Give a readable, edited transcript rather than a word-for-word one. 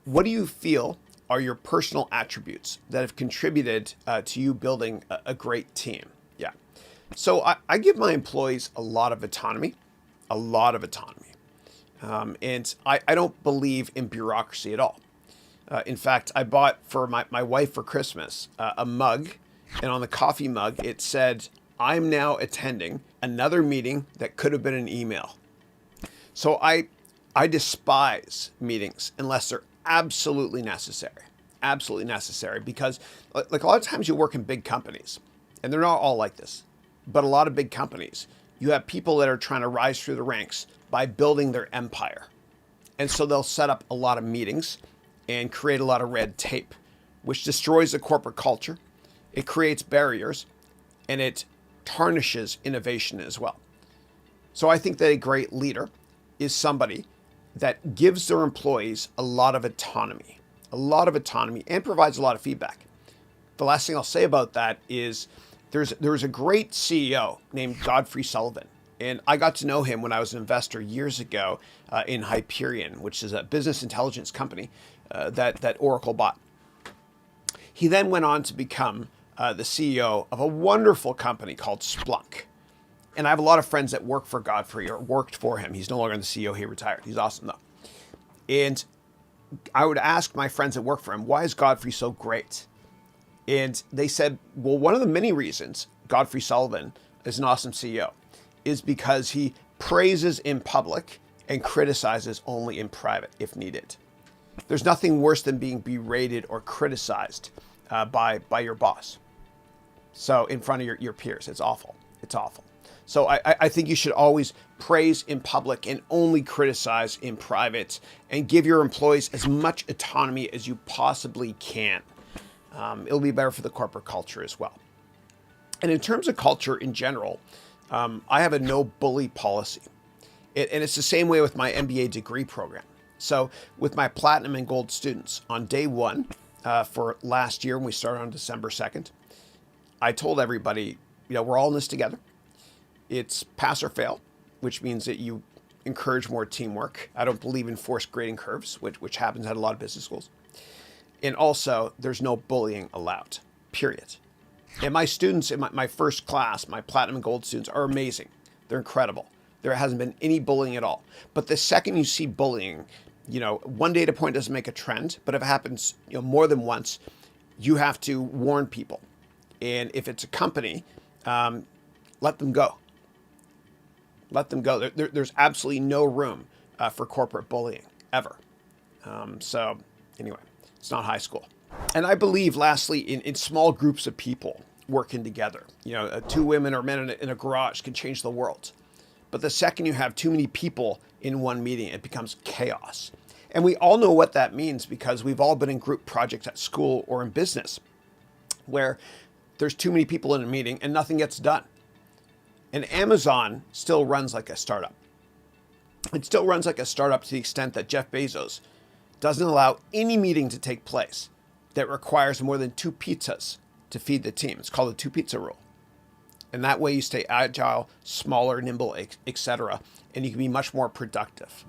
What do you feel are your personal attributes that have contributed to you building a great team? Yeah. So I give my employees a lot of autonomy, a lot of autonomy. And I don't believe in bureaucracy at all. In fact, I bought for my wife for Christmas a mug, and on the coffee mug, it said, "I'm now attending another meeting that could have been an email." So I despise meetings unless they're absolutely necessary, because like a lot of times you work in big companies, and they're not all like this, but a lot of big companies, you have people that are trying to rise through the ranks by building their empire. And so they'll set up a lot of meetings and create a lot of red tape, which destroys the corporate culture. It creates barriers, and it tarnishes innovation as well. So I think that a great leader is somebody that gives their employees a lot of autonomy, and provides a lot of feedback. The last thing I'll say about that is there's a great CEO named GODFREY Sullivan. And I got to know him when I was an investor years ago in HYPERION, which is a business intelligence company that Oracle bought. He then went on to become the CEO of a wonderful company called Splunk. And I have a lot of friends that work for Godfrey or worked for him. He's no longer the CEO. He retired. He's awesome, though. And I would ask my friends that work for him, why is Godfrey so great? And they said, well, one of the many reasons GODFREY Sullivan is an awesome CEO is because he praises in public and criticizes only in private if needed. There's nothing worse than being berated or criticized by your boss. So in front of your peers, it's awful. It's awful. So I think you should always praise in public and only criticize in private, and give your employees as much autonomy as you possibly can. It'll be better for the corporate culture as well. And in terms of culture in general, I have a no bully policy. And it's the same way with my MBA degree program. So with my platinum and gold students, on day one for last year, when we started on December 2nd, I told everybody, we're all in this together. It's pass or fail, which means that you encourage more teamwork. I don't believe in forced grading curves, which happens at a lot of business schools. And also, there's no bullying allowed, period. And my students in my first class, my platinum and gold students, are amazing. They're incredible. There hasn't been any bullying at all. But the second you see bullying, one data point doesn't make a trend, but if it happens, more than once, you have to warn people. And if it's a company, let them go. Let them go. There's absolutely no room for corporate bullying, ever. So anyway, it's not high school. And I believe, lastly, in small groups of people working together. Two women or men in a garage can change the world. But the second you have too many people in one meeting, it becomes chaos. And we all know what that means because we've all been in group projects at school or in business where there's too many people in a meeting and nothing gets done. And Amazon still runs like a startup. It still runs like a startup to the extent that Jeff Bezos doesn't allow any meeting to take place that requires more than 2 pizzas to feed the team. It's called the 2-pizza rule. And that way you stay agile, smaller, nimble, etc. And you can be much more productive.